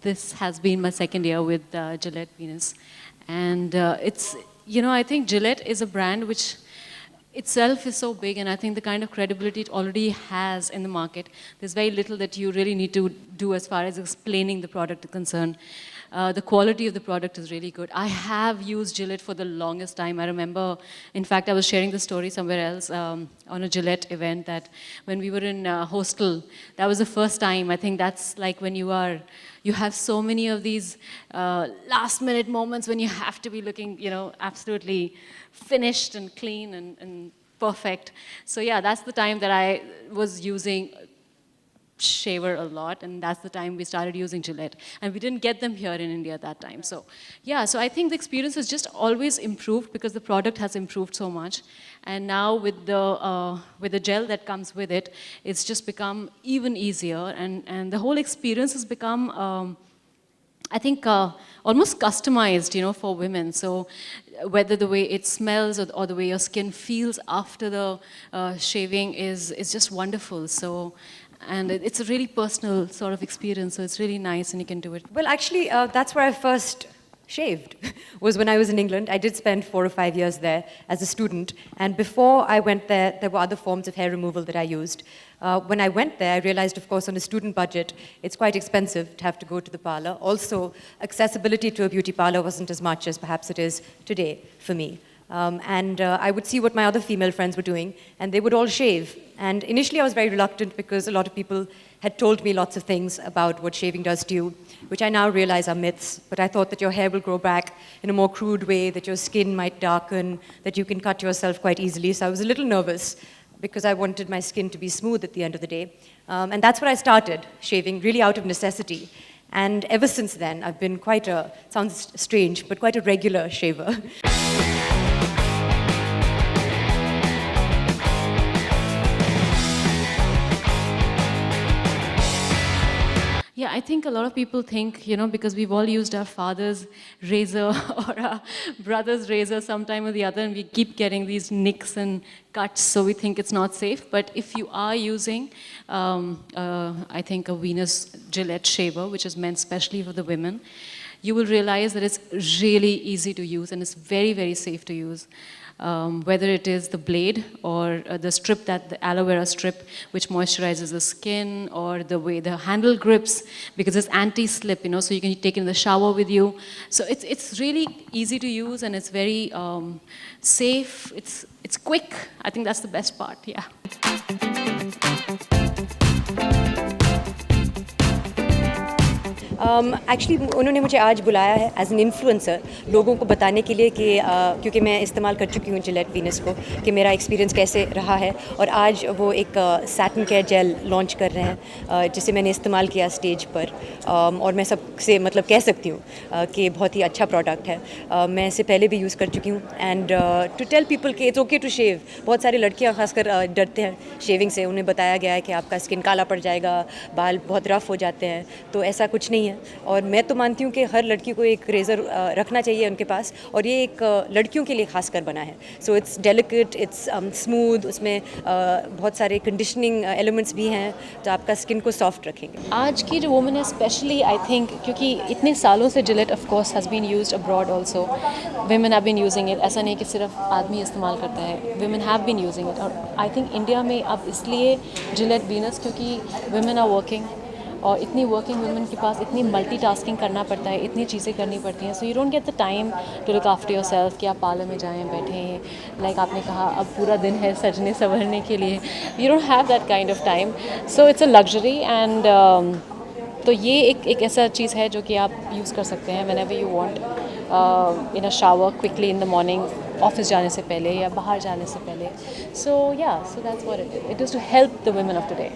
This has been my second year with Gillette Venus. And I think Gillette is a brand which itself is so big, and I think the kind of credibility it already has in the market, there's very little that you really need to do as far as explaining the product is concerned. The quality of the product is really good. I have used Gillette for the longest time. I remember, in fact, I was sharing the story somewhere else on a Gillette event that when we were in hostel, that was the first time. I think that's like when you have so many of these last-minute moments when you have to be looking, absolutely finished and clean and perfect. So yeah, that's the time that I was using shaver a lot, and that's the time we started using Gillette. And we didn't get them here in India at that time. So yeah, so I think the experience has just always improved because the product has improved so much. And now with the gel that comes with it, it's just become even easier, and the whole experience has become I think almost customized, for women. So whether the way it smells or the way your skin feels after the shaving is just wonderful. So, and it's a really personal sort of experience, so it's really nice and you can do it. Well, actually, that's where I first shaved, was when I was in England. I did spend 4 or 5 years there as a student, and before I went there, there were other forms of hair removal that I used. When I went there, I realized, of course, on a student budget, it's quite expensive to have to go to the parlor. Also, accessibility to a beauty parlor wasn't as much as perhaps it is today for me. I would see what my other female friends were doing, and they would all shave. And initially I was very reluctant because a lot of people had told me lots of things about what shaving does to you, which I now realize are myths. But I thought that your hair will grow back in a more crude way, that your skin might darken, that you can cut yourself quite easily. So I was a little nervous because I wanted my skin to be smooth at the end of the day. And that's when I started shaving, really out of necessity. And ever since then, I've been quite a, sounds strange, but quite a regular shaver. Yeah, I think a lot of people think, because we've all used our father's razor or our brother's razor sometime or the other, and we keep getting these nicks and cuts, so we think it's not safe. But if you are using, I think, a Venus Gillette shaver, which is meant specially for the women, you will realize that it's really easy to use and it's very, very safe to use. Whether it is the blade or the strip, the aloe vera strip, which moisturizes the skin, or the way the handle grips, because it's anti-slip, so you can take it in the shower with you. So it's really easy to use, and it's very safe. It's quick. I think that's the best part. Yeah. Actually उन्होंने मुझे आज बुलाया है as an influencer, लोगों को बताने के लिए कि क्योंकि मैं इस्तेमाल कर चुकी हूँ जिलेट वीनस को, कि मेरा एक्सपीरियंस कैसे रहा है। और आज वो एक सैटिन केयर जेल लॉन्च कर रहे हैं जिसे मैंने इस्तेमाल किया स्टेज पर, और मैं सबसे मतलब कह सकती हूँ कि बहुत ही अच्छा प्रोडक्ट है। मैं इसे पहले भी यूज़ कर चुकी हूँ, एंड टू टेल पीपल कि इट्स ओके टू शेव। बहुत सारी लड़कियाँ खासकर डरते हैं शेविंग से, उन्हें बताया गया है कि आपका स्किन काला पड़ जाएगा, बाल बहुत रफ़ हो जाते हैं, तो ऐसा कुछ नहीं है। और मैं तो मानती हूँ कि हर लड़की को एक रेज़र रखना चाहिए उनके पास, और ये एक लड़कियों के लिए खास कर बना है। So it's delicate, it's smooth, उसमें बहुत सारे कंडीशनिंग एलिमेंट्स भी हैं जो आपका स्किन को सॉफ्ट रखेंगे। आज की जो वुमेन है स्पेशली, आई थिंक, क्योंकि इतने सालों से Gillette of course has been used abroad also, women have been using it. ऐसा नहीं कि सिर्फ आदमी इस्तेमाल करता है, women have been using it. और आई थिंक इंडिया में अब इसलिए जिलेट वीनस, क्योंकि वुमेन आर वर्किंग, और इतनी वर्किंग वुमेन के पास इतनी मल्टीटास्किंग करना पड़ता है, इतनी चीज़ें करनी पड़ती हैं। So you don't get the time to look after yourself कि आप पार्लर में जाएं, बैठें, लाइक आपने कहा अब पूरा दिन है सजने संवरने के लिए, you don't have that kind of time. So it's a luxury, and तो ये एक ऐसा चीज़ है जो कि आप यूज़ कर सकते हैं whenever you want, in a shower, quickly in the morning, office जाने से पहले या बाहर जाने से पहले। So yeah, so that's what it is to help the women of today.